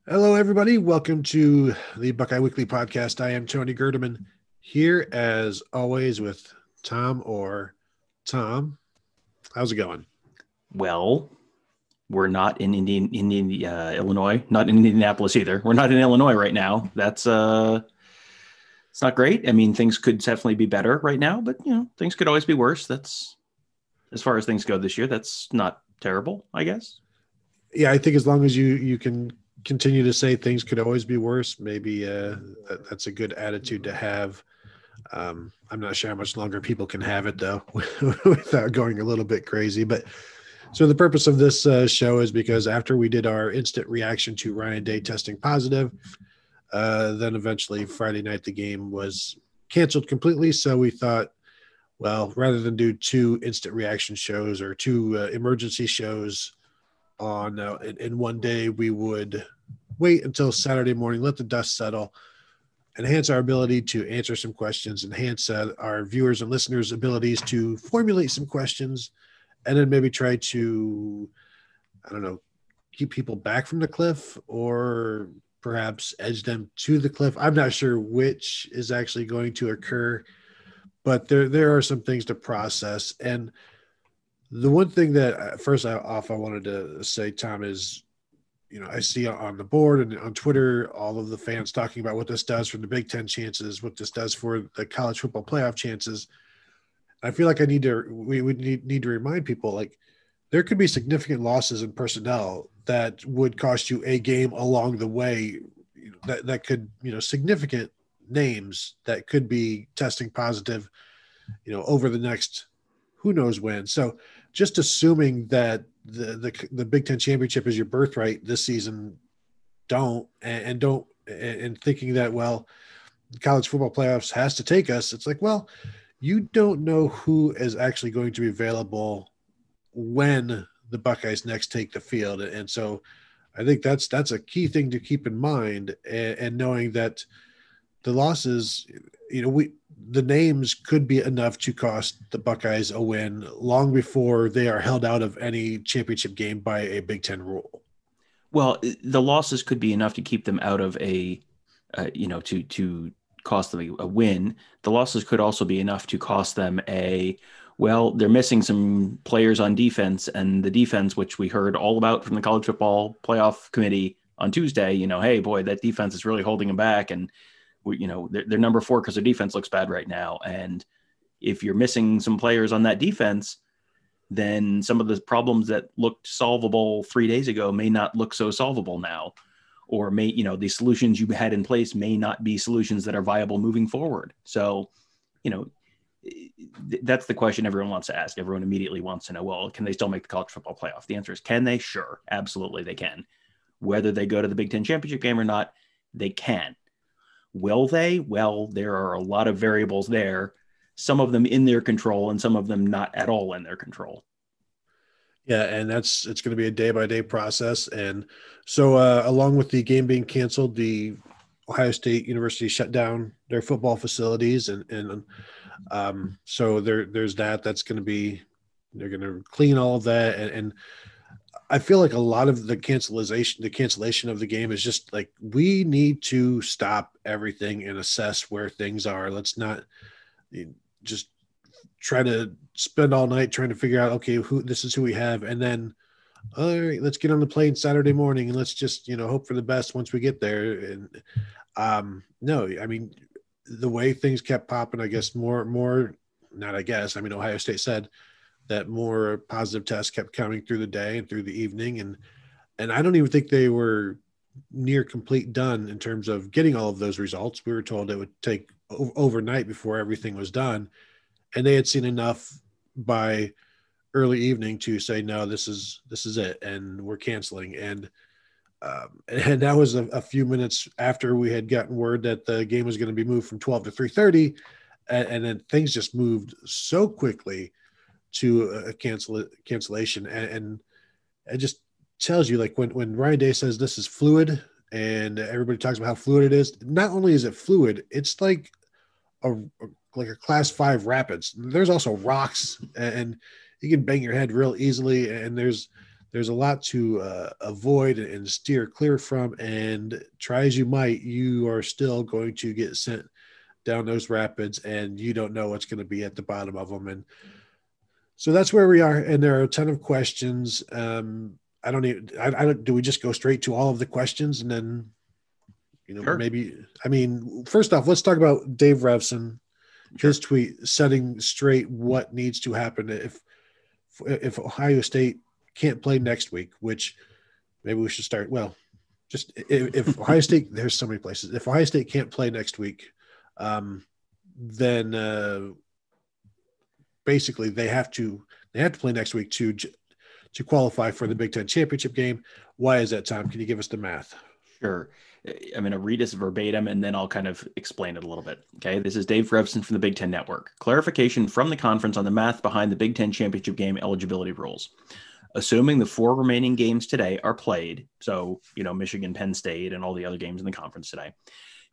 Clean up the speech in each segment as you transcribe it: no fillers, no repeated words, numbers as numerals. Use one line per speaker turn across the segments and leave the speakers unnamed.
Hello, everybody. Welcome to the Buckeye Weekly Podcast. I am Tony Gerdeman here, as always, with Tom Orr. Tom, how's it going?
Well, we're not in Illinois, not in Indianapolis either. We're not in Illinois right now. That's it's not great. I mean, things could definitely be better right now, but things could always be worse. That's as far as things go this year. That's not terrible, I guess.
Yeah, I think as long as you can continue to say things could always be worse, maybe that's a good attitude to have. I'm not sure how much longer people can have it though, without going a little bit crazy. But so the purpose of this show is because after we did our instant reaction to Ryan Day testing positive, then eventually Friday night the game was canceled completely. So we thought, well, rather than do two instant reaction shows or two emergency shows on in one day, we would wait until Saturday morning, let the dust settle, enhance our ability to answer some questions, enhance our viewers and listeners' abilities to formulate some questions, and then maybe try to, I don't know, keep people back from the cliff or perhaps edge them to the cliff. I'm not sure which is actually going to occur, but there are some things to process. And the one thing that I wanted to say, Tom, is I see on the board and on Twitter all of the fans talking about what this does for the Big Ten chances, what this does for the college football playoff chances. I feel like we would need to remind people, like, there could be significant losses in personnel that would cost you a game along the way. That could, significant names that could be testing positive, over the next who knows when. So just assuming that the Big Ten championship is your birthright this season, and thinking that, well, college football playoffs has to take us. It's like, well, you don't know who is actually going to be available when the Buckeyes next take the field. And so I think that's a key thing to keep in mind, and knowing that the losses, the names could be enough to cost the Buckeyes a win long before they are held out of any championship game by a Big Ten rule.
Well, the losses could be enough to keep them out of to cost them a win. The losses could also be enough to cost them they're missing some players on defense, and the defense, which we heard all about from the college football playoff committee on Tuesday, hey, boy, that defense is really holding them back. And they're number 4 because their defense looks bad right now. And if you're missing some players on that defense, then some of the problems that looked solvable 3 days ago may not look so solvable now, or the solutions you had in place may not be solutions that are viable moving forward. So, that's the question everyone wants to ask. Everyone immediately wants to know, well, can they still make the college football playoff? The answer is, can they? Sure. Absolutely. They can. Whether they go to the Big Ten championship game or not, they can. Will they? Well, there are a lot of variables there, some of them in their control and some of them not at all in their control.
Yeah, and it's going to be a day by day process. And so, along with the game being canceled, the Ohio State University shut down their football facilities, and so there's that. That's going to be, they're going to clean all of that, and I feel like a lot of the cancellation of the game is just like, we need to stop everything and assess where things are. Let's not just try to spend all night trying to figure out, okay, this is who we have. And then, all right, let's get on the plane Saturday morning and let's just, hope for the best once we get there. And no, I mean, the way things kept popping, I guess not, I guess, I mean, Ohio State said that more positive tests kept coming through the day and through the evening. And I don't even think they were near complete done in terms of getting all of those results. We were told it would take overnight before everything was done. And they had seen enough by early evening to say, no, this is it, and we're canceling. And that was a few minutes after we had gotten word that the game was going to be moved from 12 to 3:30, and then things just moved so quickly to a cancellation. And it just tells you, like, when Ryan Day says this is fluid and everybody talks about how fluid it is, not only is it fluid, it's like a class 5 rapids. There's also rocks, and you can bang your head real easily. And there's there's a lot to avoid and steer clear from. And try as you might, you are still going to get sent down those rapids, and you don't know what's going to be at the bottom of them. And so that's where we are. And there are a ton of questions. I don't, do we just go straight to all of the questions and then,
Sure.
maybe, I mean, first off, let's talk about Dave Revson, his tweet setting straight what needs to happen if Ohio State can't play next week, which maybe we should start. Well, just if Ohio State, there's so many places. If Ohio State can't play next week, then basically they have to play next week to qualify for the Big Ten championship game. Why is that, Tom? Can you give us the math?
Sure. I'm going to read this verbatim, and then I'll kind of explain it a little bit. Okay. This is Dave Revson from the Big Ten Network. Clarification from the conference on the math behind the Big Ten championship game eligibility rules. Assuming the 4 remaining games today are played, so, Michigan, Penn State, and all the other games in the conference today,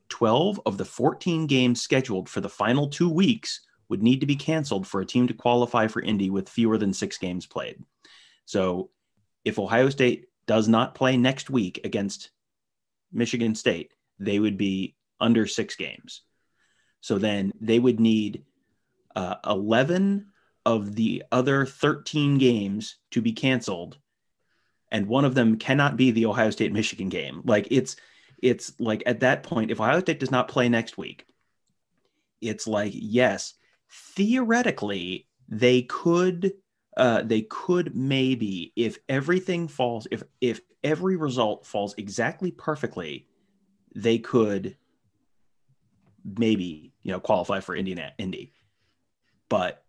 12 of the 14 games scheduled for the final 2 weeks would need to be canceled for a team to qualify for Indy with fewer than 6 games played. So if Ohio State does not play next week against Michigan State, they would be under 6 games. So then they would need 11 of the other 13 games to be canceled, and one of them cannot be the Ohio State Michigan game. Like it's like at that point, if Ohio State does not play next week, it's like, yes, theoretically they could maybe, if everything falls, if every result falls exactly perfectly, they could maybe, qualify for Indy. But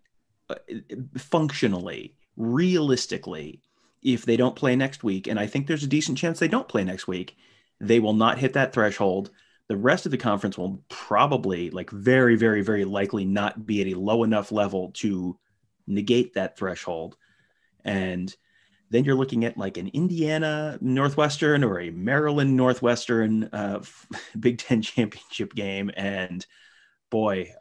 functionally, realistically, if they don't play next week, and I think there's a decent chance they don't play next week, they will not hit that threshold. The rest of the conference will probably, like, very, very, very likely not be at a low enough level to negate that threshold. And then you're looking at like an Indiana Northwestern or a Maryland Northwestern Big Ten championship game. And boy,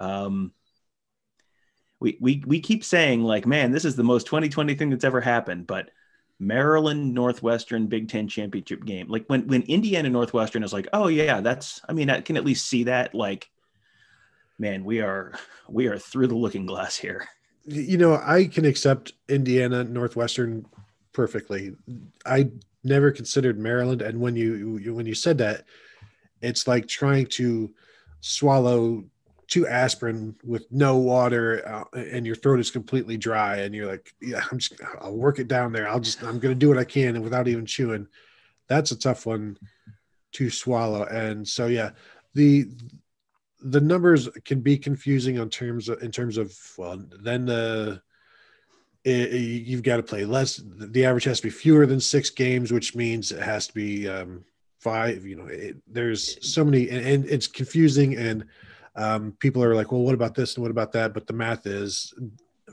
we keep saying like, man, this is the most 2020 thing that's ever happened. But Maryland Northwestern Big Ten championship game, like when Indiana Northwestern is like, oh yeah, I can at least see that. Like, man, we are through the looking glass here.
I can accept Indiana Northwestern perfectly. I never considered Maryland, and when you said that, it's like trying to swallow 2 aspirin with no water, and your throat is completely dry, and you're like, yeah, I'll work it down there. I'm going to do what I can, and without even chewing. That's a tough one to swallow. And so, yeah, the numbers can be confusing in terms of well, then you've got to play less. The average has to be fewer than 6 games, which means it has to be 5. There's so many, and it's confusing, and people are like, well, what about this and what about that? But the math is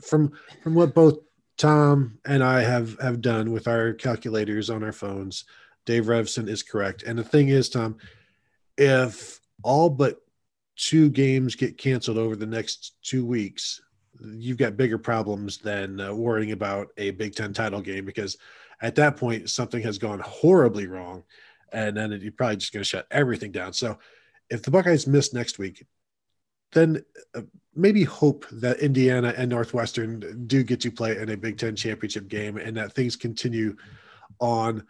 from what both Tom and I have done with our calculators on our phones. Dave Revson is correct. And the thing is, Tom, if all but 2 games get canceled over the next 2 weeks, you've got bigger problems than worrying about a Big Ten title game, because at that point something has gone horribly wrong, and then you're probably just going to shut everything down. So if the Buckeyes miss next week, then maybe hope that Indiana and Northwestern do get to play in a Big Ten championship game, and that things continue on.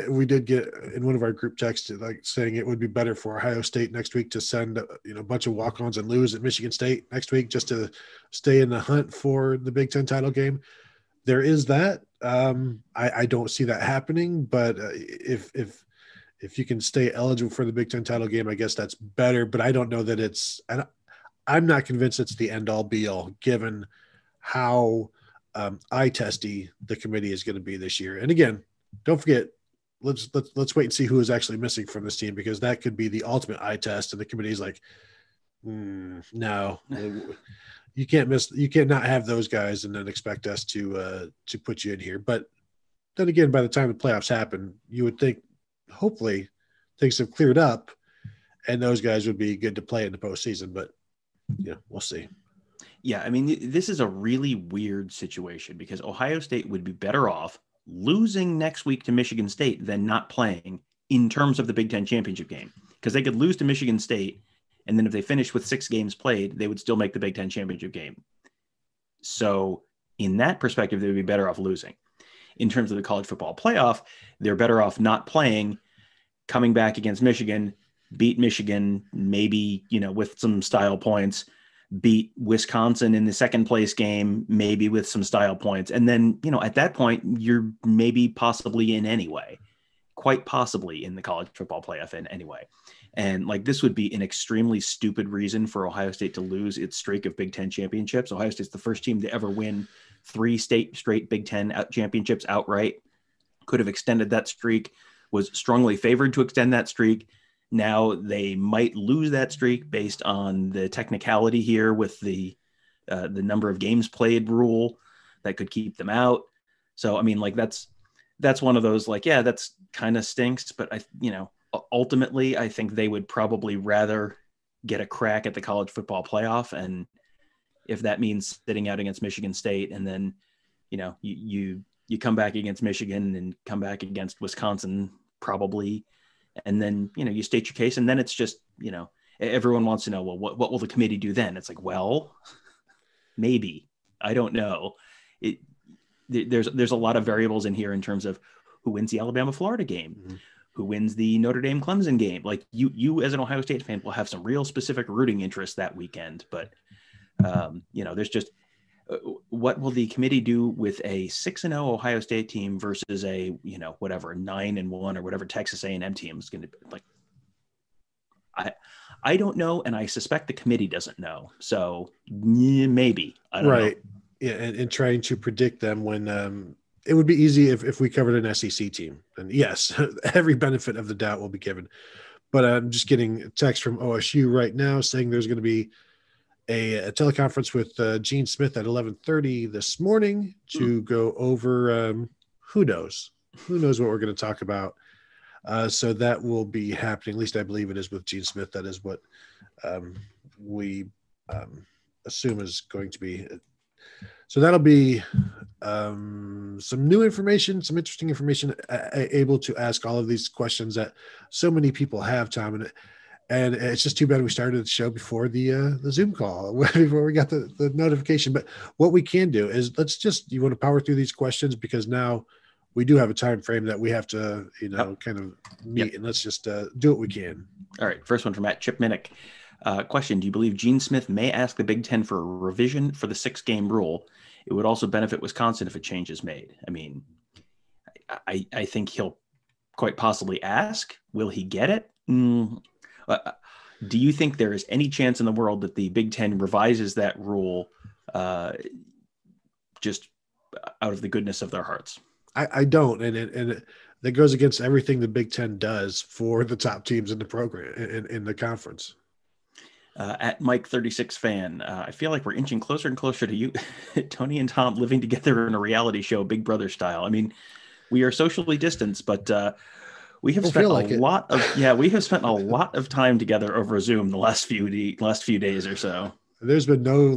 We did get in one of our group texts like saying it would be better for Ohio State next week to send a bunch of walk-ons and lose at Michigan State next week just to stay in the hunt for the Big Ten title game. There is that. I don't see that happening, but if you can stay eligible for the Big Ten title game, I guess that's better. But I don't know that I'm not convinced it's the end all be all, given how eye testy the committee is going to be this year. And again, don't forget, let's wait and see who is actually missing from this team, because that could be the ultimate eye test. And the committee is like, no, you can't not have those guys and then expect us to put you in here. But then again, by the time the playoffs happen, you would think hopefully things have cleared up and those guys would be good to play in the postseason. But we'll see.
Yeah, I mean, this is a really weird situation because Ohio State would be better off losing next week to Michigan State than not playing in terms of the Big Ten championship game, because they could lose to Michigan State, and then if they finished with 6 games played, they would still make the Big Ten championship game. So in that perspective, they would be better off losing. In terms of the college football playoff, they're better off not playing, coming back against Michigan, beat Michigan, maybe, with some style points, beat Wisconsin in the second place game, maybe with some style points. And then, at that point, you're maybe possibly in anyway, quite possibly in the college football playoff in anyway. And like, this would be an extremely stupid reason for Ohio State to lose its streak of Big Ten championships. Ohio State's the first team to ever win 3 straight Big Ten championships outright. Could have extended that streak, was strongly favored to extend that streak. Now they might lose that streak based on the technicality here with the number of games played rule that could keep them out. So, I mean, like, that's one of those, like, yeah, that's kind of stinks, but ultimately I think they would probably rather get a crack at the college football playoff. And if that means sitting out against Michigan State, and then, you come back against Michigan and come back against Wisconsin, probably. And then, you state your case, and then it's just, everyone wants to know, well, what will the committee do then? It's like, well, maybe, I don't know. There's a lot of variables in here in terms of who wins the Alabama-Florida game, who wins the Notre Dame-Clemson game. Like, you as an Ohio State fan will have some real specific rooting interest that weekend, but there's just, what will the committee do with a 6-0 Ohio State team versus a, whatever, 9-1 or whatever Texas A&M team is going to be like? I don't know. And I suspect the committee doesn't know. So maybe, I don't know.
Yeah. And trying to predict them when it would be easy if we covered an SEC team, and yes, every benefit of the doubt will be given, but I'm just getting a text from OSU right now saying there's going to be a teleconference with Gene Smith at 11:30 this morning to go over who knows what we're going to talk about. So that will be happening. At least I believe it is with Gene Smith. That is what we assume is going to be. So that'll be some new information, some interesting information, able to ask all of these questions that so many people have, Tom. And it's just too bad we started the show before the Zoom call, before we got the notification. But what we can do is you want to power through these questions, because now we do have a time frame that we have to, kind of meet, and let's just do what we can.
All right. First one from Chip Minnick. Question: do you believe Gene Smith may ask the Big Ten for a revision for the 6-game rule? It would also benefit Wisconsin if a change is made. I mean, I think he'll quite possibly ask. Will he get it? Do you think there is any chance in the world that the Big Ten revises that rule just out of the goodness of their hearts?
I don't, and that goes against everything the Big Ten does for the top teams in the program, in the conference.
At Mike 36 fan, I feel like we're inching closer and closer to you, Tony and Tom, living together in a reality show, Big Brother style. I mean, we are socially distanced, but we have spent we have spent a lot of time together over Zoom the last few days or so.
There's been no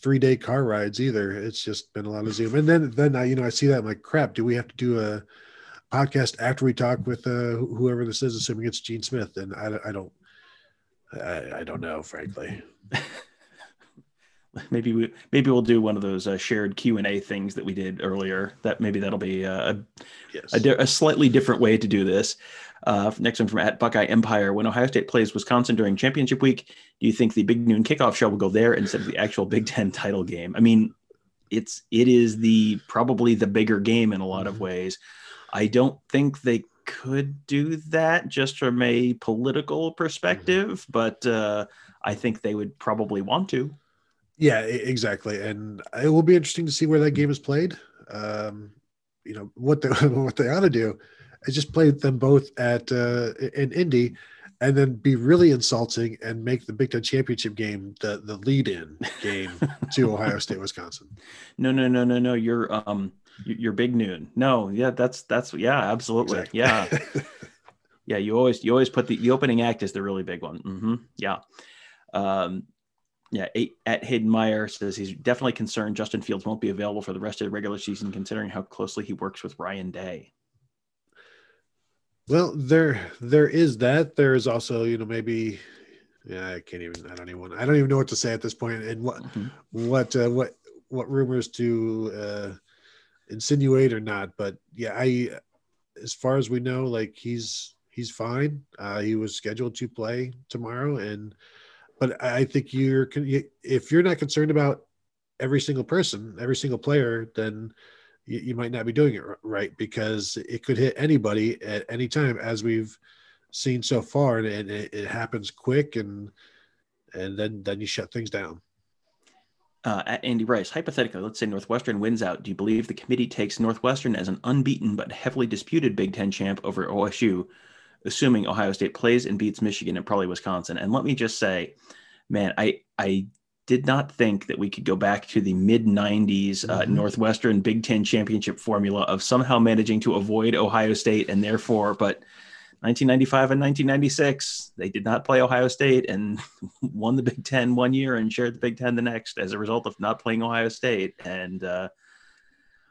3-day car rides either. It's just been a lot of Zoom. And then I see that, I'm like, crap, do we have to do a podcast after we talk with whoever this is, assuming it's Gene Smith? And I don't know, frankly.
Maybe we'll do one of those shared Q&A things that we did earlier. That'll be a slightly different way to do this. Next one from @Buckeye Empire. When Ohio State plays Wisconsin during championship week, do you think the big noon kickoff show will go there instead of the actual Big Ten title game? I mean, it is probably the bigger game in a lot of ways. I don't think they could do that just from a political perspective, but I think they would probably want to.
Yeah, exactly. And it will be interesting to see where that game is played. What they ought to do is just play them both in Indy, and then be really insulting and make the Big Ten championship game the lead-in game to Ohio State, Wisconsin.
No. You're big noon. No, yeah, that's yeah, absolutely. Exactly. Yeah. Yeah, you always put the opening act as the really big one. Mm-hmm. Yeah. Yeah, at Hayden Meyer says he's definitely concerned Justin Fields won't be available for the rest of the regular season, considering how closely he works with Ryan Day.
Well, there is that. There is also, maybe, yeah, I don't even know what to say at this point, and what rumors to insinuate or not. But yeah, as far as we know, like he's fine. He was scheduled to play tomorrow, but I think if you're not concerned about every single person, every single player, then you might not be doing it right, because it could hit anybody at any time, as we've seen so far, and it happens quick, and then you shut things down.
At Andy Rice, hypothetically, let's say Northwestern wins out. Do you believe the committee takes Northwestern as an unbeaten but heavily disputed Big Ten champ over OSU, assuming Ohio State plays and beats Michigan and probably Wisconsin? And let me just say, man, I did not think that we could go back to the mid 90s Northwestern Big Ten championship formula of somehow managing to avoid Ohio State, and therefore, but 1995 and 1996, they did not play Ohio State and won the Big Ten one year and shared the Big Ten the next as a result of not playing Ohio State. And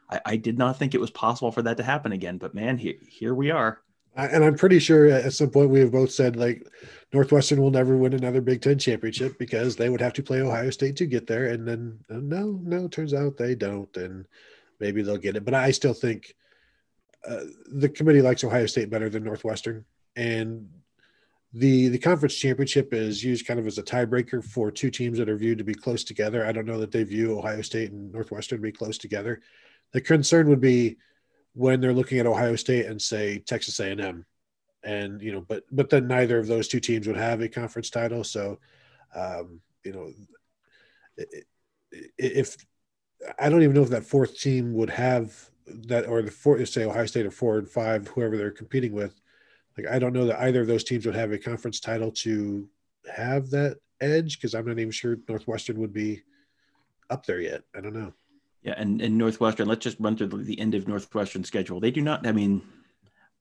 I did not think it was possible for that to happen again. But man, here we are.
And I'm pretty sure at some point we have both said, like, Northwestern will never win another Big Ten championship because they would have to play Ohio State to get there. And then no, turns out they don't, and maybe they'll get it. But I still think the committee likes Ohio State better than Northwestern, and the conference championship is used kind of as a tiebreaker for two teams that are viewed to be close together. I don't know that they view Ohio State and Northwestern to be close together. The concern would be when they're looking at Ohio State and say Texas A&M, and but then neither of those two teams would have a conference title. So, if I don't even know if that fourth team would have that, or the fourth, say Ohio State or 4 and 5, whoever they're competing with. Like, I don't know that either of those teams would have a conference title to have that edge, because I'm not even sure Northwestern would be up there yet. I don't know.
Yeah, and Northwestern, let's just run through the end of Northwestern schedule. They do not, I mean,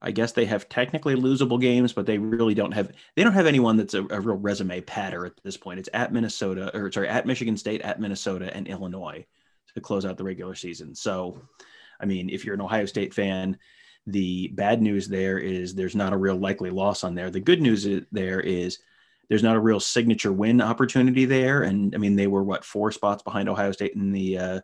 I guess they have technically losable games, but they really don't have anyone that's a real resume patter at this point. It's at Michigan State, at Minnesota, and Illinois to close out the regular season. So, I mean, if you're an Ohio State fan, the bad news there is there's not a real likely loss on there. The good news there is there's not a real signature win opportunity there. And I mean, they were 4 spots behind Ohio State in the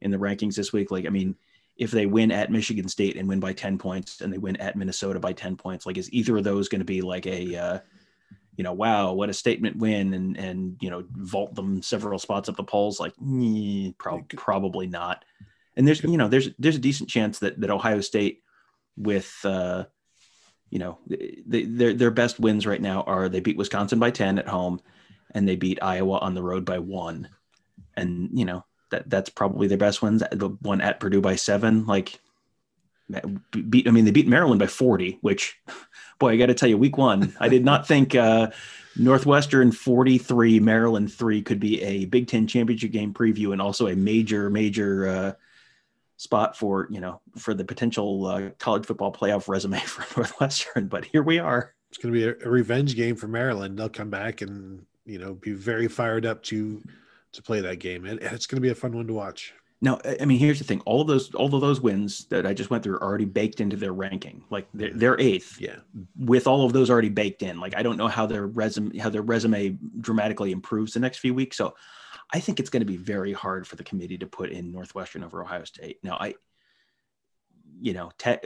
rankings this week. Like, I mean, if they win at Michigan State and win by 10 points, and they win at Minnesota by 10 points, like, is either of those going to be like a, wow, what a statement win, and vault them several spots up the polls? Like, probably not. And there's a decent chance that Ohio State, with their best wins right now are they beat Wisconsin by 10 at home, and they beat Iowa on the road by 1. And, that's probably their best wins. The one at Purdue by 7, like, they beat Maryland by 40, which, boy, I got to tell you, week 1, I did not think Northwestern 43, Maryland 3 could be a Big Ten championship game preview, and also a major spot for the potential college football playoff resume for Northwestern. But here we are.
It's going to be a revenge game for Maryland. They'll come back and be very fired up to play that game, and it's going to be a fun one to watch.
Now, I mean, here's the thing: all of those wins that I just went through are already baked into their ranking. Like, they're 8th,
yeah,
with all of those already baked in. Like, I don't know how their resume dramatically improves the next few weeks. So, I think it's going to be very hard for the committee to put in Northwestern over Ohio State. Now,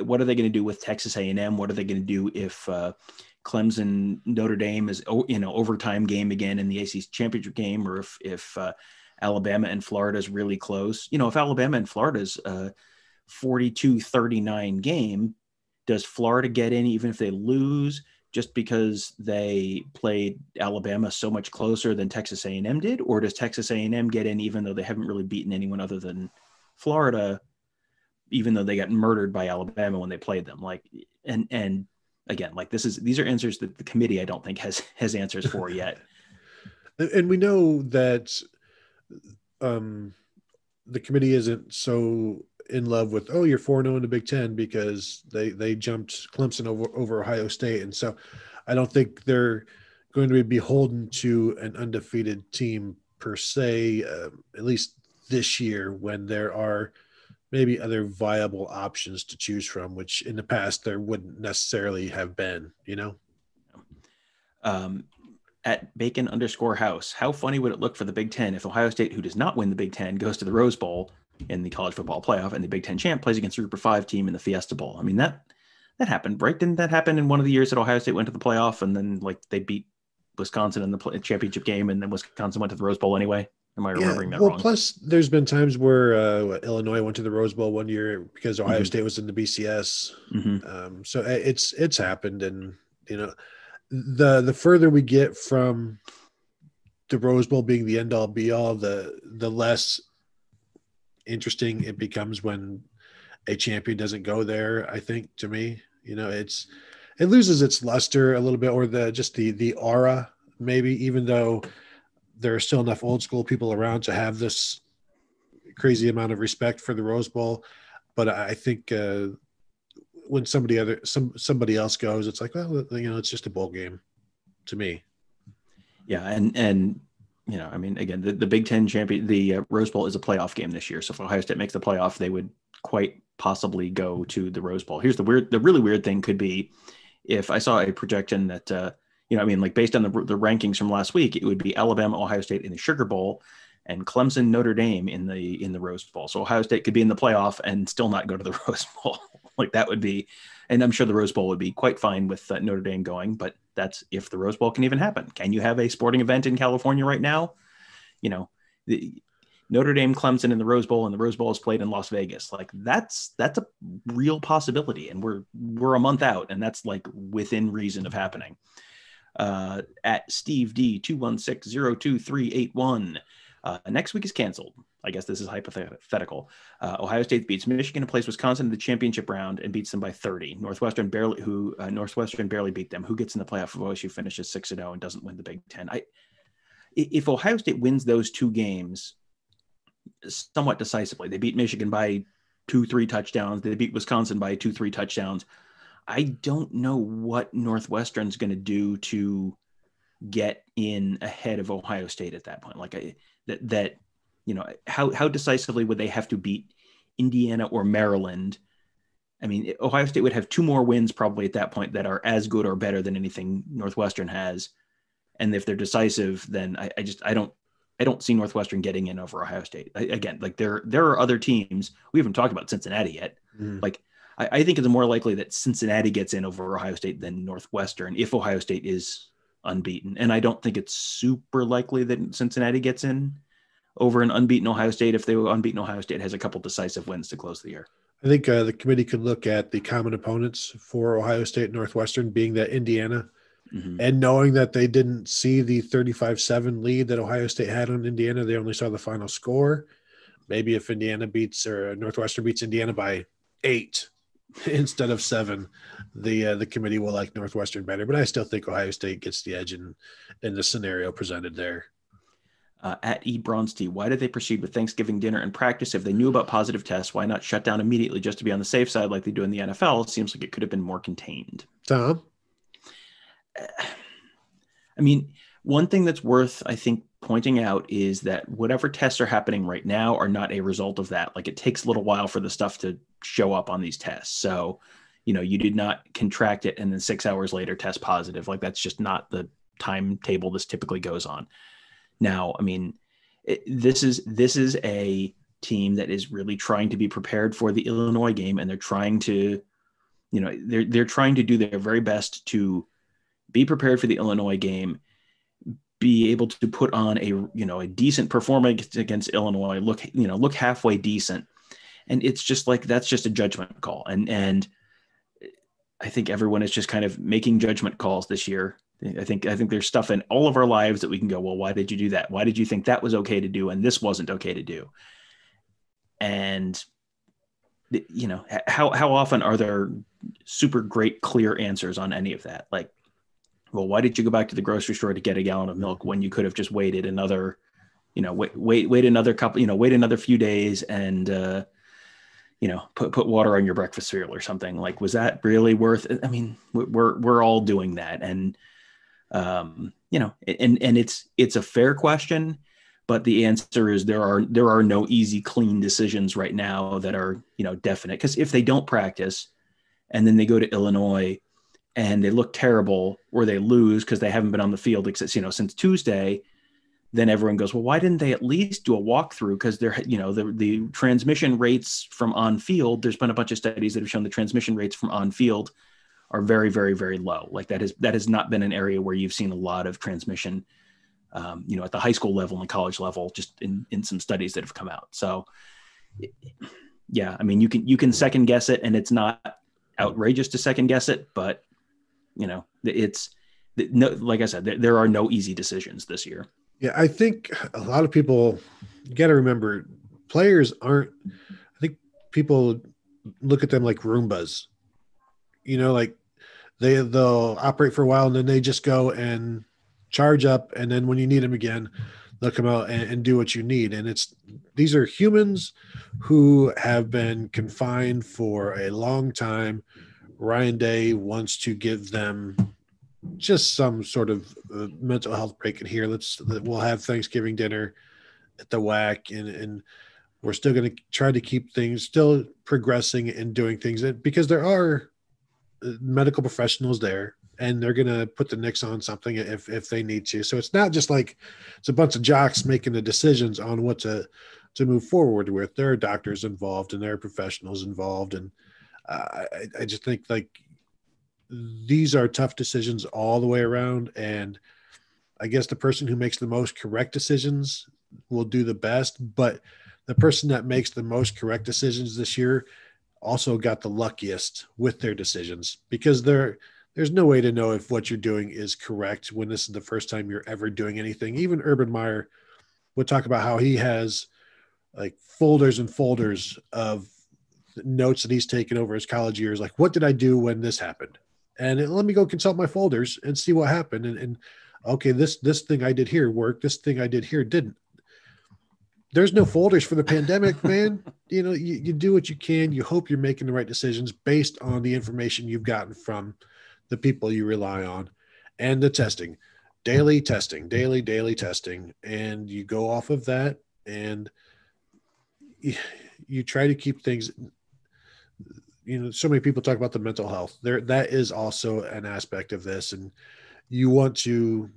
what are they going to do with Texas A&M? What are they going to do if Clemson, Notre Dame is overtime game again in the ACC championship game, or if Alabama and Florida is really close? If Alabama and Florida's 42-39 game, does Florida get in even if they lose, just because they played Alabama so much closer than Texas A&M did? Or does Texas A&M get in even though they haven't really beaten anyone other than Florida, even though they got murdered by Alabama when they played them? Like, and again, like, these are answers that the committee, I don't think, has answers for yet.
And we know that the committee isn't so in love with, you're 4-0 in the Big Ten, because they jumped Clemson over Ohio State. And so I don't think they're going to be beholden to an undefeated team per se, at least this year, when there are maybe other viable options to choose from, which in the past there wouldn't necessarily have been, you know?
At Bacon_House, how funny would it look for the Big Ten if Ohio State, who does not win the Big Ten, goes to the Rose Bowl in the college football playoff, and the Big Ten champ plays against the Group of 5 team in the Fiesta Bowl? I mean, that happened, right? Didn't that happen in one of the years that Ohio State went to the playoff, and then like they beat Wisconsin in the championship game, and then Wisconsin went to the Rose Bowl anyway? Am I remembering that wrong?
Plus, there's been times where Illinois went to the Rose Bowl one year because Ohio State was in the BCS. So it's happened, and you know, the further we get from the Rose Bowl being the end all be all, the less interesting it becomes when a champion doesn't go there. I think, to me, you know, it loses its luster a little bit, or the aura, maybe, even though there are still enough old school people around to have this crazy amount of respect for the Rose Bowl. But I think when somebody else goes, it's like, well, you know, it's just a bowl game to me.
Yeah. And, you know, I mean, again, the Big Ten champion, the Rose Bowl is a playoff game this year. So if Ohio State makes the playoff, they would quite possibly go to the Rose Bowl. Here's the really weird thing could be if I saw a projection that, you know, I mean, like based on the rankings from last week, it would be Alabama, Ohio State in the Sugar Bowl, and Clemson, Notre Dame in the Rose Bowl. So Ohio State could be in the playoff and still not go to the Rose Bowl. Like that would be, and I'm sure the Rose Bowl would be quite fine with Notre Dame going, but that's if the Rose Bowl can even happen. Can you have a sporting event in California right now? You know, the Notre Dame, Clemson in the Rose Bowl, and the Rose Bowl is played in Las Vegas. Like that's a real possibility, and we're a month out, and that's like within reason of happening. At Steve D 216-02381. Next week is canceled. I guess this is hypothetical. Ohio State beats Michigan and plays Wisconsin in the championship round and beats them by 30. Northwestern barely beat them. Who gets in the playoff if OSU finishes 6-0 and doesn't win the Big Ten? If Ohio State wins those two games somewhat decisively, they beat Michigan by 2-3 touchdowns. They beat Wisconsin by 2-3 touchdowns. I don't know what Northwestern's going to do to get in ahead of Ohio State at that point. Like that, you know, how decisively would they have to beat Indiana or Maryland? I mean, Ohio State would have 2 more wins probably at that point that are as good or better than anything Northwestern has. And if they're decisive, then I don't see Northwestern getting in over Ohio State. Again, like there are other teams. We haven't talked about Cincinnati yet. Like I think it's more likely that Cincinnati gets in over Ohio State than Northwestern if Ohio State is unbeaten. And I don't think it's super likely that Cincinnati gets in over an unbeaten Ohio State if the unbeaten Ohio State has a couple decisive wins to close the year.
I think the committee could look at the common opponents for Ohio State and Northwestern being that Indiana, and knowing that they didn't see the 35-7 lead that Ohio State had on Indiana. They only saw the final score. Maybe if Indiana beats or Northwestern beats Indiana by 8 instead of 7, the committee will like Northwestern better. But I still think Ohio State gets the edge in the scenario presented there.
At E. Bronstein, why did they proceed with Thanksgiving dinner and practice if they knew about positive tests? Why not shut down immediately just to be on the safe side like they do in the NFL? It seems like it could have been more contained.
Tom?
I mean, one thing that's worth, I think, pointing out is that whatever tests are happening right now are not a result of that. Like it takes a little while for the stuff to show up on these tests. So, you know, you did not contract it and then 6 hours later test positive. Like that's just not the timetable this typically goes on. Now, I mean, this is a team that is really trying to be prepared for the Illinois game, and they're trying to, you know, they're trying to do their very best to be prepared for the Illinois game, be able to put on a decent performance against Illinois, look halfway decent. And it's just like, that's just a judgment call. And I think everyone is just kind of making judgment calls this year. I think there's stuff in all of our lives that we can go, well, why did you do that? Why did you think that was okay to do? And this wasn't okay to do. And, you know, how often are there super great, clear answers on any of that? Like, well, why did you go back to the grocery store to get a gallon of milk when you could have just waited another, wait another couple, wait another few days and, put water on your breakfast cereal or something? Like, was that really worth it? I mean, we're all doing that. And, and it's a fair question, But the answer is there are no easy, clean decisions right now that are, definite. Because if they don't practice and then they go to Illinois and they look terrible or they lose because they haven't been on the field since Tuesday, then everyone goes, well, why didn't they at least do a walkthrough? Because they're, the transmission rates from on field, there's been a bunch of studies that have shown the transmission rates from on field are very, very, very low. Like that has not been an area where you've seen a lot of transmission, at the high school level and college level, just in some studies that have come out. So yeah, I mean, you can second guess it, and it's not outrageous to second guess it, but it's like I said, there are no easy decisions this year.
Yeah, I think a lot of people, you got to remember, players aren't, I think people look at them like Roombas, like they'll operate for a while and then they just go and charge up. And then when you need them again, they'll come out and do what you need. And these are humans who have been confined for a long time. Ryan Day wants to give them just some sort of mental health break in here. We'll have Thanksgiving dinner at the WAC, and we're still going to try to keep things still progressing and doing things because there are medical professionals there, and they're going to put the nix on something if they need to. So it's not just like it's a bunch of jocks making the decisions on what to move forward with. There are doctors involved and there are professionals involved. And I just think like these are tough decisions all the way around. And I guess the person who makes the most correct decisions will do the best, but the person that makes the most correct decisions this year also got the luckiest with their decisions, because there's no way to know if what you're doing is correct when this is the first time you're ever doing anything. Even Urban Meyer would talk about how he has like folders and folders of notes that he's taken over his college years. Like, what did I do when this happened? And let me go consult my folders and see what happened. And okay, this thing I did here worked. This thing I did here didn't. There's no folders for the pandemic, man. You do what you can. You hope you're making the right decisions based on the information you've gotten from the people you rely on and the testing, daily testing. And you go off of that, and you try to keep things, so many people talk about the mental health there. That is also an aspect of this. And you want to,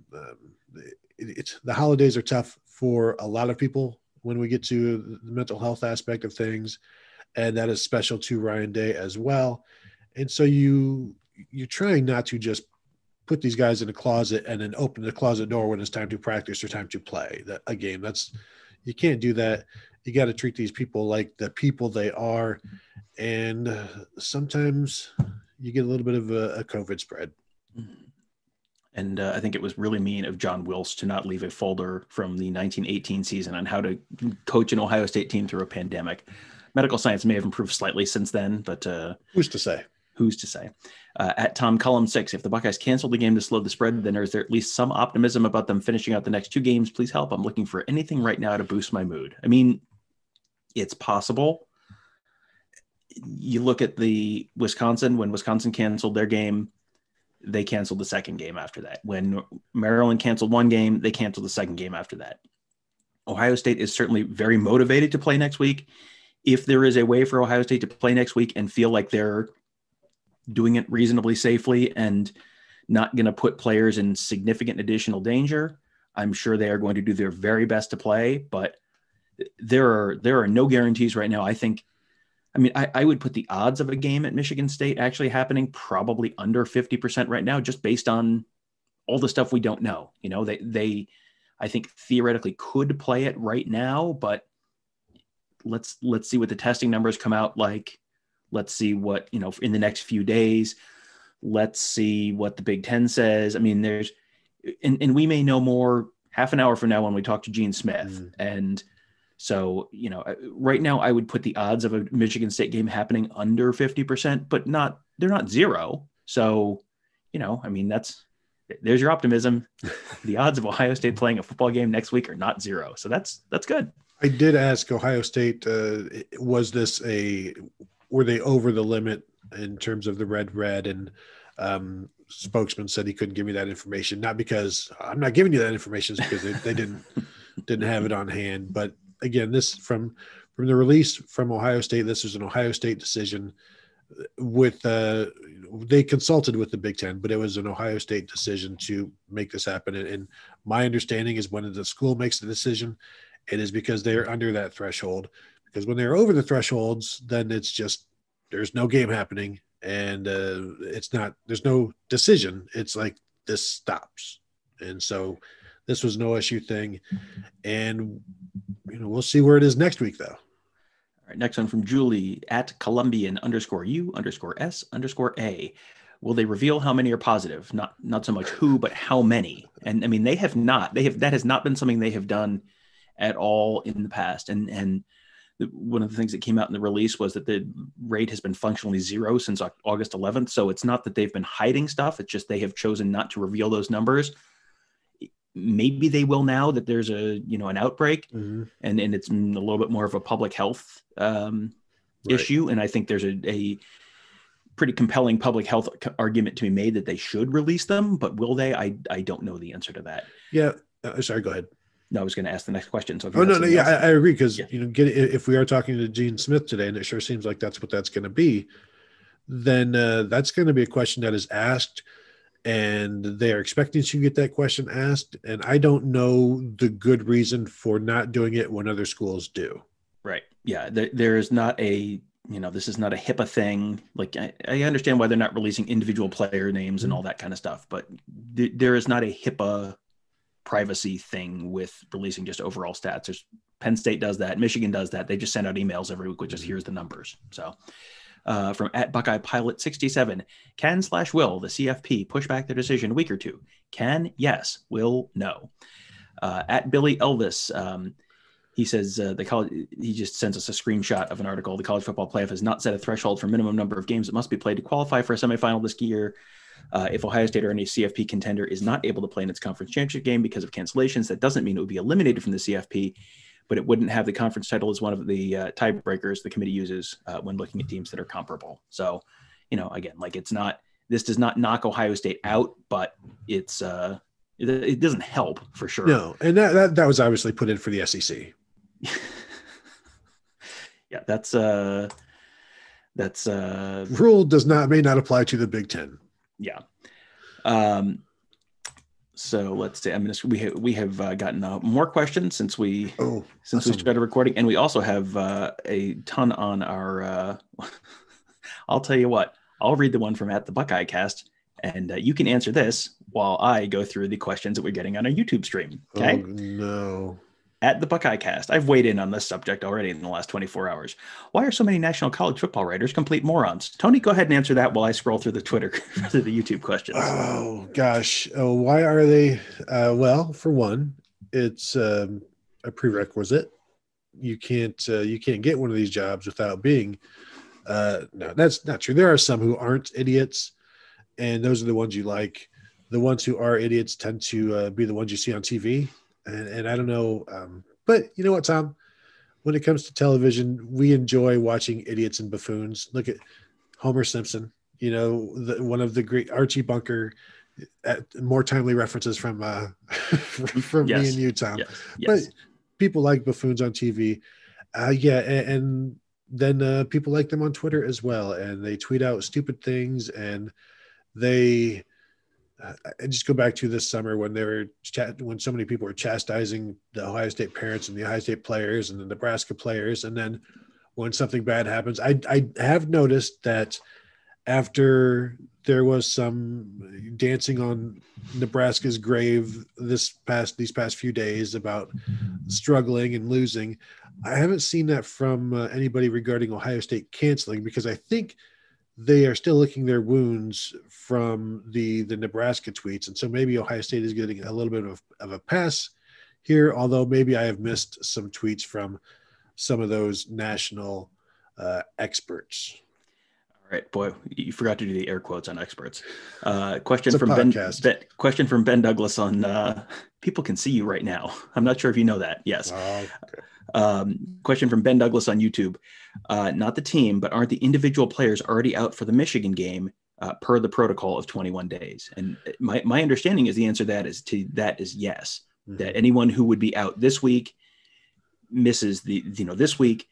the holidays are tough for a lot of people when we get to the mental health aspect of things. And that is special to Ryan Day as well. And so you're trying not to just put these guys in a closet and then open the closet door when it's time to practice or time to play a game. You can't do that. You got to treat these people like the people they are. And sometimes you get a little bit of a COVID spread.
And I think it was really mean of John Wills to not leave a folder from the 1918 season on how to coach an Ohio State team through a pandemic. Medical science may have improved slightly since then, but
who's to say?
At Tom Cullum 6, if the Buckeyes canceled the game to slow the spread, then is there at least some optimism about them finishing out the next two games? Please help. I'm looking for anything right now to boost my mood. I mean, it's possible. You look at the Wisconsin, when Wisconsin canceled their game, they canceled the second game after that. When Maryland canceled one game, they canceled the second game after that. Ohio State is certainly very motivated to play next week. If there is a way for Ohio State to play next week and feel like they're doing it reasonably safely and not going to put players in significant additional danger, I'm sure they are going to do their very best to play, but there are no guarantees right now. I would put the odds of a game at Michigan State actually happening probably under 50% right now, just based on all the stuff we don't know. They I think theoretically could play it right now, but let's see what the testing numbers come out like. Let's see what, in the next few days. Let's see what the Big Ten says. I mean, and we may know more half an hour from now when we talk to Gene Smith. And so, right now I would put the odds of a Michigan State game happening under 50%, but they're not zero. So, there's your optimism. The odds of Ohio State playing a football game next week are not zero. So that's good.
I did ask Ohio State, were they over the limit in terms of the red? And spokesman said he couldn't give me that information. Not because I'm not giving you that information, it's because they didn't didn't have it on hand. But again, this from the release from Ohio State, this was an Ohio State decision with they consulted with the Big Ten, but it was an Ohio State decision to make this happen. And my understanding is when the school makes the decision, it is because they're under that threshold. Because when they're over the thresholds, then it's just there's no game happening, and there's no decision. It's like this stops. And so this was an OSU thing, and we'll see where it is next week, though.
All right, next one from Julie at Colombian_U_S_A. Will they reveal how many are positive? Not so much who, but how many. And I mean, they have not. That has not been something they have done at all in the past. And one of the things that came out in the release was that the rate has been functionally zero since August 11th. So it's not that they've been hiding stuff. It's just they have chosen not to reveal those numbers. Maybe they will now that there's an outbreak, and it's a little bit more of a public health issue. And I think there's a pretty compelling public health argument to be made that they should release them, but will they? I don't know the answer to that.
Yeah. Sorry, go ahead.
No, I was going to ask the next question. So
I agree. Cause if we are talking to Gene Smith today, and it sure seems like that's what that's going to be, then that's going to be a question that is asked, and they're expecting to get that question asked. And I don't know the good reason for not doing it when other schools do.
Right. Yeah. There is not this is not a HIPAA thing. Like I understand why they're not releasing individual player names and all that kind of stuff, but there is not a HIPAA privacy thing with releasing just overall stats. Penn State does that. Michigan does that. They just send out emails every week, which just here's the numbers. So from at Buckeye Pilot 67, can/will the CFP push back their decision a week or two? Can, yes. Will, no. At Billy Elvis, he says he just sends us a screenshot of an article. The college football playoff has not set a threshold for minimum number of games that must be played to qualify for a semifinal this year. If Ohio State or any CFP contender is not able to play in its conference championship game because of cancellations, that doesn't mean it would be eliminated from the CFP, but it wouldn't have the conference title as one of the tiebreakers the committee uses when looking at teams that are comparable. So, again, like this does not knock Ohio State out, but it doesn't help for sure.
No, and that was obviously put in for the SEC.
Yeah, that's
rule may not apply to the Big Ten.
Yeah. So let's see. We have gotten more questions since we started recording, and we also have a ton on our. I'll tell you what. I'll read the one from at the Buckeye Cast, and you can answer this while I go through the questions that we're getting on our YouTube stream. Okay.
Oh no.
At the Buckeye Cast, I've weighed in on this subject already in the last 24 hours. Why are so many national college football writers complete morons? Tony, go ahead and answer that while I scroll through the through the YouTube questions.
Oh gosh. Oh, why are they? Well, for one, it's a prerequisite. You can't get one of these jobs without being. No, that's not true. There are some who aren't idiots, and those are the ones you like. The ones who are idiots tend to be the ones you see on TV. And I don't know, but you know what, Tom? When it comes to television, we enjoy watching idiots and buffoons. Look at Homer Simpson, one of the great Archie Bunker, more timely references from from
yes.
me and you, Tom.
Yes.
But people like buffoons on TV. And then people like them on Twitter as well. And they tweet out stupid things, and they – I just go back to this summer when when so many people were chastising the Ohio State parents and the Ohio State players and the Nebraska players. And then when something bad happens, I have noticed that after there was some dancing on Nebraska's grave these past few days about struggling and losing, I haven't seen that from anybody regarding Ohio State canceling, because I think they are still licking their wounds from the Nebraska tweets. And so maybe Ohio State is getting a little bit of a pass here, although maybe I have missed some tweets from some of those national experts.
All right, boy, you forgot to do the air quotes on experts. Question from Ben Douglas on people can see you right now. I'm not sure if you know that. Yes.
Okay.
Question from Ben Douglas on YouTube. Not the team, but aren't the individual players already out for the Michigan game per the protocol of 21 days? And my understanding is the answer to that is yes. that anyone who would be out this week misses this week,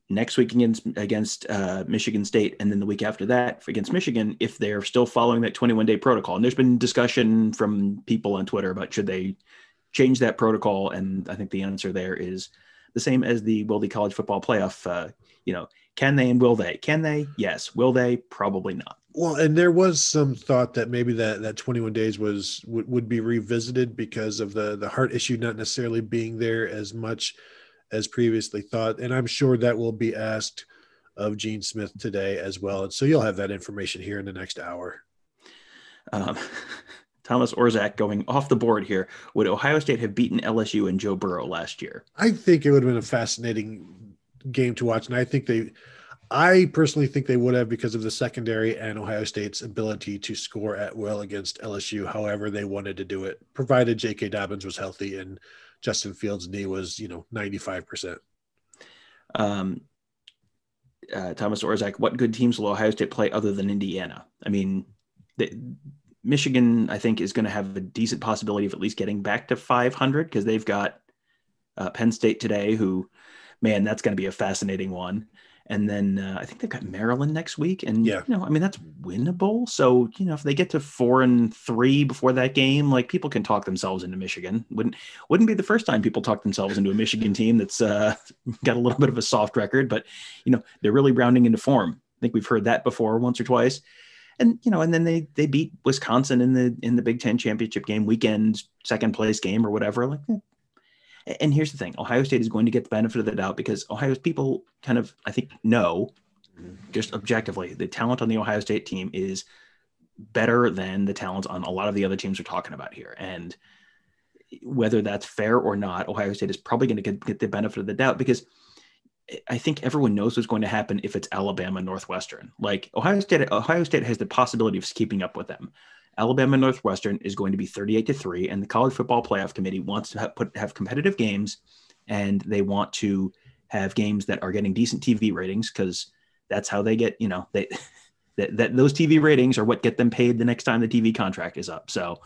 next week against Michigan State, and then the week after that against Michigan, if they're still following that 21-day protocol. And there's been discussion from people on Twitter about should they change that protocol, and I think the answer there is the same as the will the college football playoff. Can they and will they? Can they? Yes. Will they? Probably not.
Well, and there was some thought that maybe that 21 days would be revisited because of the heart issue not necessarily being there as much as previously thought. And I'm sure that will be asked of Gene Smith today as well. And so you'll have that information here in the next hour.
Thomas Orzak going off the board here. Would Ohio State have beaten LSU and Joe Burrow last year?
I think it would have been a fascinating game to watch. And I personally think they would have because of the secondary and Ohio State's ability to score at will against LSU, however they wanted to do it, provided J.K. Dobbins was healthy and Justin Fields' knee was, 95%.
Thomas Orzak, what good teams will Ohio State play other than Indiana? I mean, Michigan, I think, is going to have a decent possibility of at least getting back to 500 because they've got Penn State today, who, man, that's going to be a fascinating one. And then I think they've got Maryland next week. And, that's winnable. So, if they get to 4-3 before that game, like people can talk themselves into Michigan. Wouldn't be the first time people talk themselves into a Michigan team that's got a little bit of a soft record, but, they're really rounding into form. I think we've heard that before once or twice. And, and then they beat Wisconsin in the Big Ten championship game weekend, second place game or whatever. And here's the thing. Ohio State is going to get the benefit of the doubt because Ohio's people kind of, I think, know just objectively the talent on the Ohio State team is better than the talent on a lot of the other teams we're talking about here. And whether that's fair or not, Ohio State is probably going to get the benefit of the doubt because I think everyone knows what's going to happen if it's Alabama Northwestern. Like Ohio State has the possibility of keeping up with them. Alabama Northwestern is going to be 38-3, and the College Football Playoff Committee wants to have competitive games, and they want to have games that are getting decent TV ratings because that's how they get, those TV ratings are what get them paid the next time the TV contract is up. So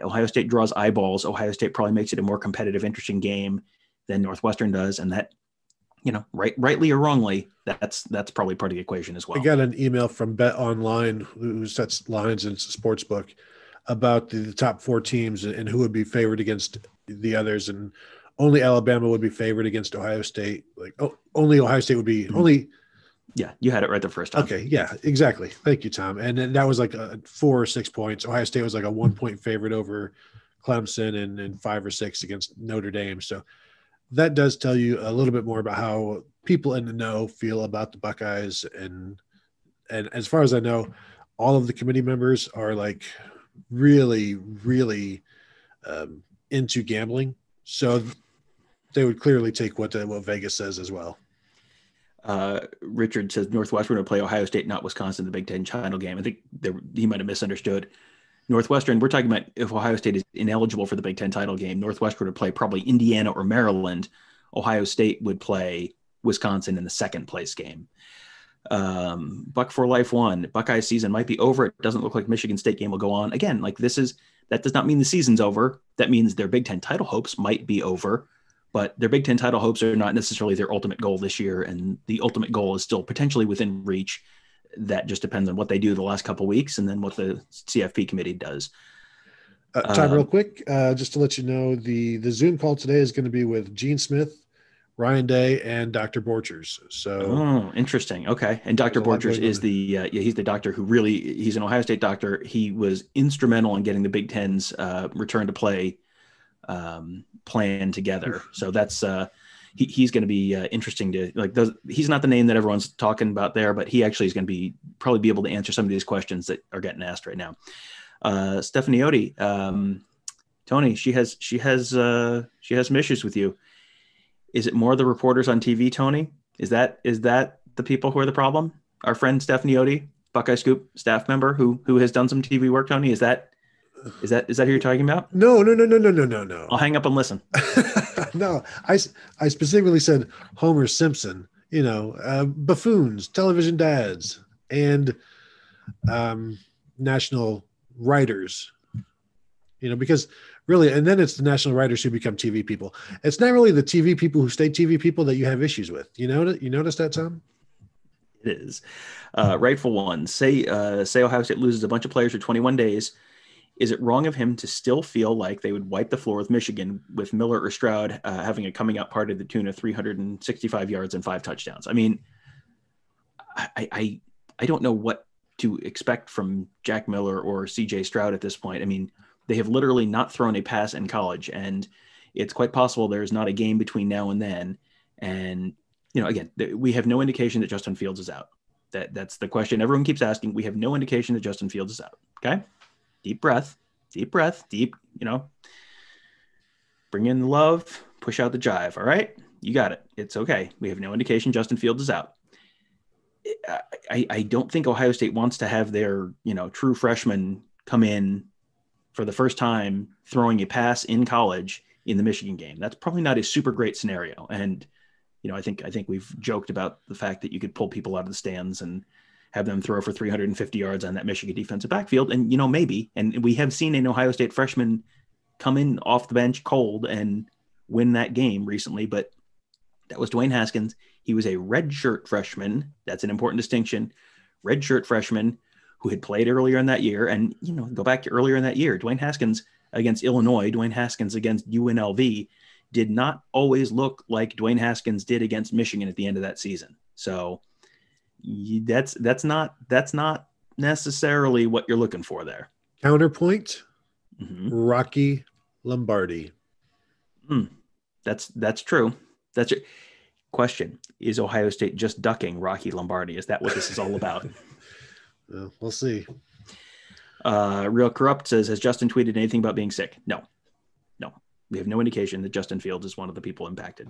Ohio State draws eyeballs. Ohio State probably makes it a more competitive, interesting game than Northwestern does, and that, rightly or wrongly, that's probably part of the equation as well.
I got an email from Bet Online, who sets lines in sportsbook, about the top four teams and who would be favored against the others, and only Alabama would be favored against Ohio State. Only Ohio State would be only.
Yeah, you had it right the first time.
Okay, yeah, exactly. Thank you, Tom. And then that was like 4 or 6 points. Ohio State was like a 1-point favorite over Clemson and 5 or 6 against Notre Dame. So that does tell you a little bit more about how people in the know feel about the Buckeyes. And as far as I know, all of the committee members are like really, really into gambling. So they would clearly take what Vegas says as well.
Richard says Northwestern would play Ohio State, not Wisconsin, the Big Ten title game. I think he might have misunderstood. Northwestern, we're talking about if Ohio State is ineligible for the Big Ten title game, Northwestern would play probably Indiana or Maryland. Ohio State would play Wisconsin in the second place game. Buck for Life 1, Buckeye season might be over. It doesn't look like Michigan State game will go on. Again, that does not mean the season's over. That means their Big Ten title hopes might be over, but their Big Ten title hopes are not necessarily their ultimate goal this year. And the ultimate goal is still potentially within reach. That just depends on what they do the last couple of weeks and then what the CFP committee does.
Time real quick, just to let you know, the Zoom call today is going to be with Gene Smith, Ryan Day, and Dr. Borchers. So,
interesting. Okay. And Dr. Borchers is he's the doctor who he's an Ohio State doctor. He was instrumental in getting the Big Ten's return to play plan together. So that's he's going to be interesting to he's not the name that everyone's talking about there, but he actually is going to probably be able to answer some of these questions that are getting asked right now. Stephanie Odie, Tony, she has some issues with you. Is it more the reporters on TV, Tony? Is that the people who are the problem? Our friend Stephanie Odie, Buckeye Scoop staff member who has done some TV work, Tony? Is that who you're talking about?
No.
I'll hang up and listen.
No, I specifically said Homer Simpson, buffoons, television dads, and national writers, because Really, and then it's the national writers who become TV people. It's not really the TV people who stay TV people that you have issues with. You notice that, Tom?
It is. Rightful one. Say Ohio State loses a bunch of players for 21 days. Is it wrong of him to still feel like they would wipe the floor with Michigan with Miller or Stroud having a coming out party to the tune of 365 yards and 5 touchdowns? I mean, I don't know what to expect from Jack Miller or CJ Stroud at this point. I mean, they have literally not thrown a pass in college, and it's quite possible there's not a game between now and then. And, again, we have no indication that Justin Fields is out. That's the question everyone keeps asking. We have no indication that Justin Fields is out. Okay. Deep breath, bring in the love, push out the jive. All right. You got it. It's okay. We have no indication Justin Fields is out. I don't think Ohio State wants to have their, true freshman come in for the first time throwing a pass in college in the Michigan game. That's probably not a super great scenario. And, I think we've joked about the fact that you could pull people out of the stands and have them throw for 350 yards on that Michigan defensive backfield. And, maybe, and we have seen an Ohio State freshman come in off the bench cold and win that game recently, but that was Dwayne Haskins. He was a redshirt freshman. That's an important distinction. Redshirt freshman who had played earlier in that year. And, go back to earlier in that year, Dwayne Haskins against Illinois, Dwayne Haskins against UNLV did not always look like Dwayne Haskins did against Michigan at the end of that season. So that's not necessarily what you're looking for there.
Counterpoint, Rocky Lombardi.
That's true. That's it. Question: is Ohio State just ducking Rocky Lombardi? Is that what this is all about?
We'll see.
Real Corrupt says, has Justin tweeted anything about being sick? No. We have no indication that Justin Fields is one of the people impacted.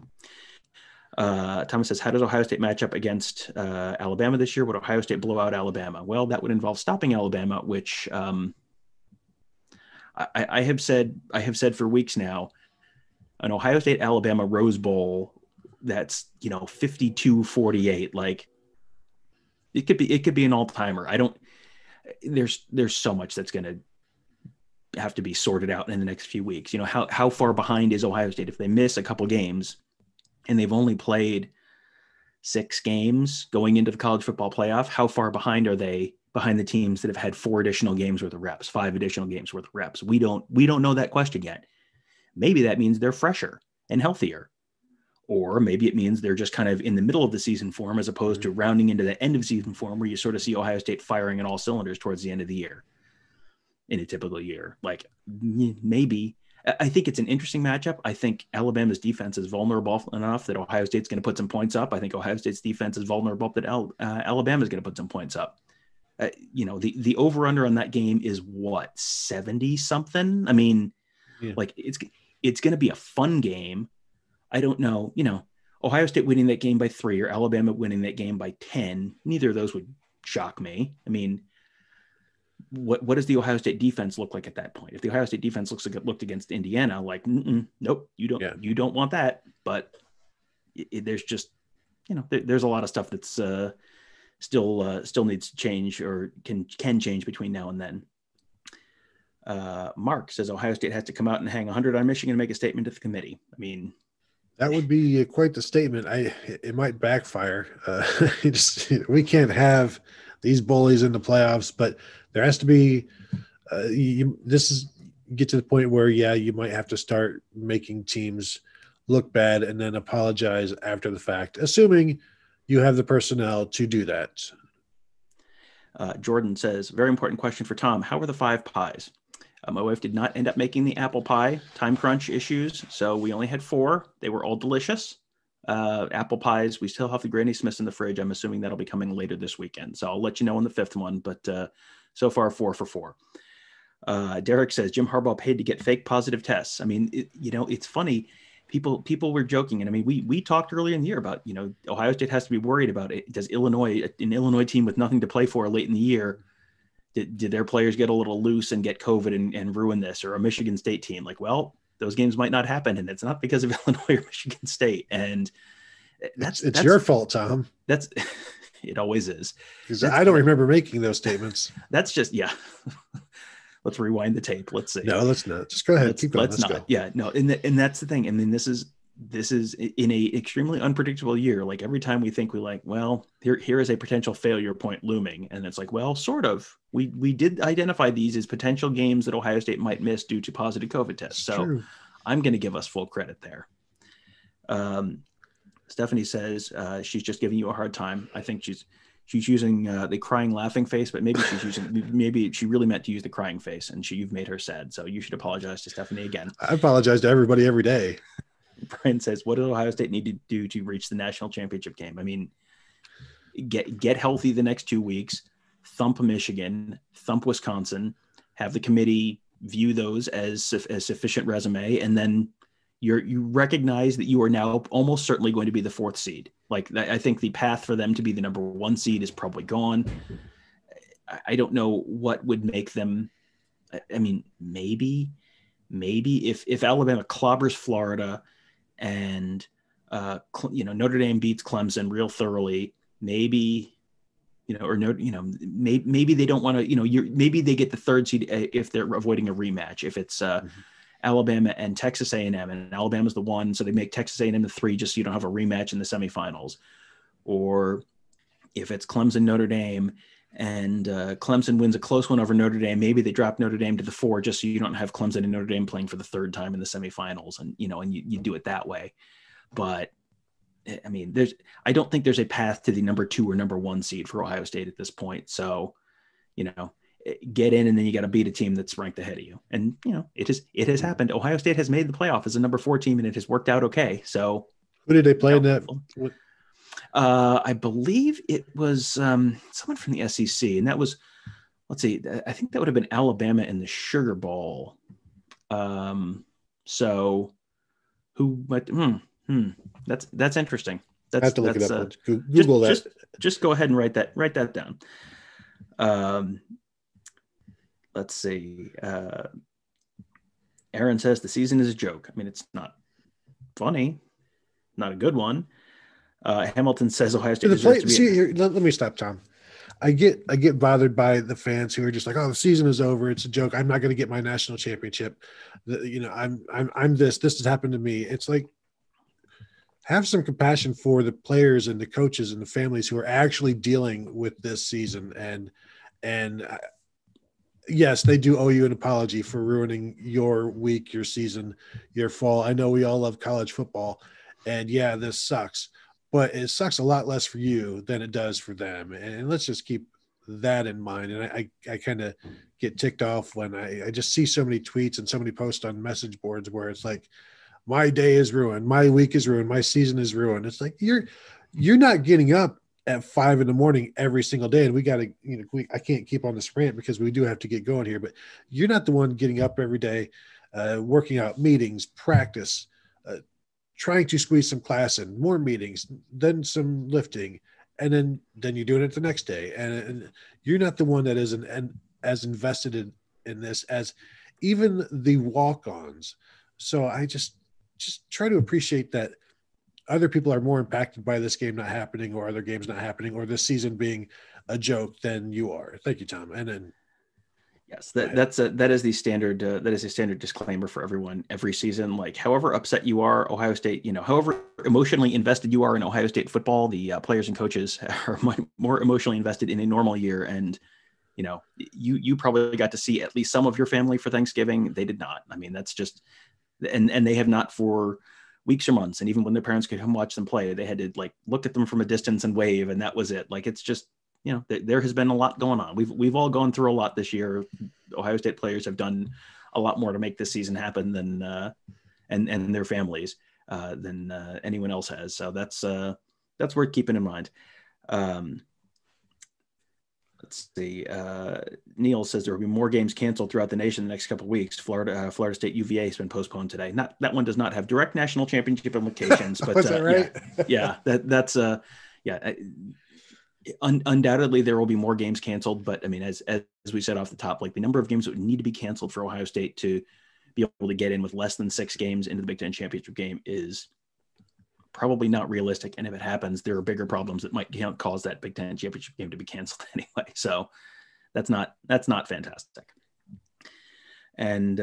Thomas says, how does Ohio State match up against Alabama this year? Would Ohio State blow out Alabama? Well, that would involve stopping Alabama, which I have said for weeks now, an Ohio State Alabama Rose Bowl that's 52-48, like it could be an all-timer. There's so much that's going to have to be sorted out in the next few weeks. How far behind is Ohio State if they miss a couple games and they've only played 6 games going into the college football playoff? How far behind are they behind the teams that have had 4 additional games worth of reps, 5 additional games worth of reps? We don't know that question yet. Maybe that means they're fresher and healthier, or maybe it means they're just kind of in the middle of the season form as opposed to rounding into the end of season form where you sort of see Ohio State firing on all cylinders towards the end of the year. In a typical year, like maybe. I think it's an interesting matchup. I think Alabama's defense is vulnerable enough that Ohio State's going to put some points up. I think Ohio State's defense is vulnerable that Alabama's going to put some points up. The over-under on that game is what, 70 something? I mean, like it's going to be a fun game. I don't know, Ohio State winning that game by 3 or Alabama winning that game by 10. Neither of those would shock me. I mean, what does the Ohio State defense look like at that point? If the Ohio State defense looked against Indiana, like, nope, you don't want that. But there's just, there's a lot of stuff that's still needs to change or can change between now and then. Mark says Ohio State has to come out and hang 100 on Michigan and make a statement to the committee. I mean,
that would be quite the statement. It might backfire. We can't have these bullies in the playoffs, but there has to be get to the point where, you might have to start making teams look bad and then apologize after the fact, assuming you have the personnel to do that.
Jordan says, very important question for Tom. How were the 5 pies? My wife did not end up making the apple pie, time crunch issues, so we only had 4. They were all delicious. Apple pies, we still have the Granny Smiths in the fridge. I'm assuming that'll be coming later this weekend. So I'll let you know on the 5th one, but so far 4 for 4. Derek says Jim Harbaugh paid to get fake positive tests. I mean, it's funny. People were joking. And I mean, we talked earlier in the year about, Ohio State has to be worried about it. Does an Illinois team with nothing to play for late in the year, did their players get a little loose and get COVID and ruin this? Or a Michigan State team? Like, well, those games might not happen, and it's not because of Illinois or Michigan State. And that's
your fault, Tom.
It always is.
I don't remember making those statements.
That's just, let's rewind the tape. Let's see.
No, let's not. Just go ahead. Keep going.
Let's not.
Go.
Yeah, no. And that's the thing. I mean, this is in a extremely unpredictable year. Like every time we think well, here is a potential failure point looming. And it's like, well, sort of, we did identify these as potential games that Ohio State might miss due to positive COVID tests. So true. I'm going to give us full credit there. Stephanie says she's just giving you a hard time. I think she's using the crying laughing face, but maybe she really meant to use the crying face, and you've made her sad. So you should apologize to Stephanie again.
I apologize to everybody every day.
Brian says, what does Ohio State need to do to reach the national championship game? I mean, get healthy the next 2 weeks, thump Michigan, thump Wisconsin, have the committee view those as sufficient resume, and then you recognize that you are now almost certainly going to be the 4th seed. Like, I think the path for them to be the number 1 seed is probably gone. I don't know what would make them. I mean, maybe if Alabama clobbers Florida and Notre Dame beats Clemson real thoroughly, maybe maybe they don't want to, maybe they get the 3rd seed if they're avoiding a rematch. If it's Alabama and Texas A&M, and Alabama's the 1, so they make Texas A&M the 3 just so you don't have a rematch in the semifinals. Or if it's Clemson Notre Dame and Clemson wins a close one over Notre Dame, maybe they drop Notre Dame to the 4 just so you don't have Clemson and Notre Dame playing for the 3rd time in the semifinals, and you do it that way. But I mean, I don't think there's a path to the number 2 or number 1 seed for Ohio State at this point. So, get in, and then you got to beat a team that's ranked ahead of you. And, it has happened. Ohio State has made the playoff as a number 4 team, and it has worked out okay. So
who did they play in that?
I believe it was someone from the SEC, and that was, let's see, I think that would have been Alabama in the Sugar Bowl. So who went? That's interesting.
I have to look it up. Google that.
Just go ahead and write that down. Let's see. Aaron says the season is a joke. I mean, it's not funny, not a good one. Hamilton says Ohio State deserves to be.
Here, let me stop, Tom. I get bothered by the fans who are just like, "Oh, the season is over. It's a joke. I'm not going to get my national championship. I'm this. This has happened to me." It's like, have some compassion for the players and the coaches and the families who are actually dealing with this season. And yes, they do owe you an apology for ruining your week, your season, your fall. I know we all love college football, and yeah, this sucks. But it sucks a lot less for you than it does for them. And let's just keep that in mind. And I kind of get ticked off when I just see so many tweets and so many posts on message boards where it's like, my day is ruined, my week is ruined, my season is ruined. It's like, you're not getting up at 5 a.m. every single day. And we got to, I can't keep on this rant because we do have to get going here, but you're not the one getting up every day, working out, meetings, practice, trying to squeeze some class in, more meetings, then some lifting, and then you're doing it the next day. And you're not the one that is as invested in this as even the walk-ons. So I just try to appreciate that other people are more impacted by this game not happening or other games not happening or this season being a joke than you are. Thank you, Tom. And then
yes, that is the standard. That is a standard disclaimer for everyone every season. Like, however upset you are, Ohio State, however emotionally invested you are in Ohio State football, the players and coaches are much more emotionally invested in a normal year. And you probably got to see at least some of your family for Thanksgiving. They did not. I mean, that's just, and they have not for weeks or months. And even when their parents could come watch them play, they had to look at them from a distance and wave, and that was it. Like, it's just. There has been a lot going on. We've all gone through a lot this year. Ohio State players have done a lot more to make this season happen than and their families than anyone else has. So that's worth keeping in mind. Let's see. Neil says there will be more games canceled throughout the nation in the next couple of weeks. Florida State UVA has been postponed today. That one does not have direct national championship implications, but
is that right?
that's undoubtedly there will be more games canceled, but I mean, as we said off the top, the number of games that would need to be canceled for Ohio State to be able to get in with less than 6 games into the Big Ten championship game is probably not realistic. And if it happens, there are bigger problems that might cause that Big Ten championship game to be canceled anyway. So that's not fantastic. And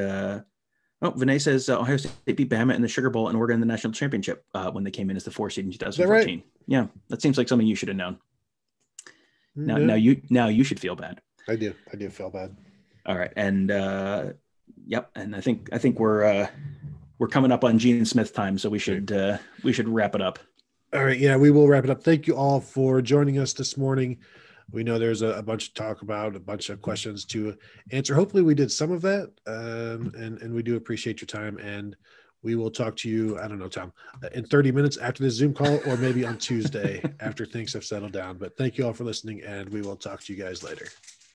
Vinay says Ohio State beat Bama in the Sugar Bowl and Oregon in the national championship when they came in as the 4 seed in 2014. Right? Yeah, that seems like something you should have known. Now you should feel bad.
I do feel bad.
All right, and yep, and I think we're coming up on Gene Smith time, so we should wrap it up.
All right, yeah, we will wrap it up. Thank you all for joining us this morning. We know there's a bunch to talk about, a bunch of questions to answer. Hopefully we did some of that, and we do appreciate your time, and we will talk to you, I don't know, Tom, in 30 minutes after the Zoom call, or maybe on Tuesday after things have settled down. But thank you all for listening, and we will talk to you guys later.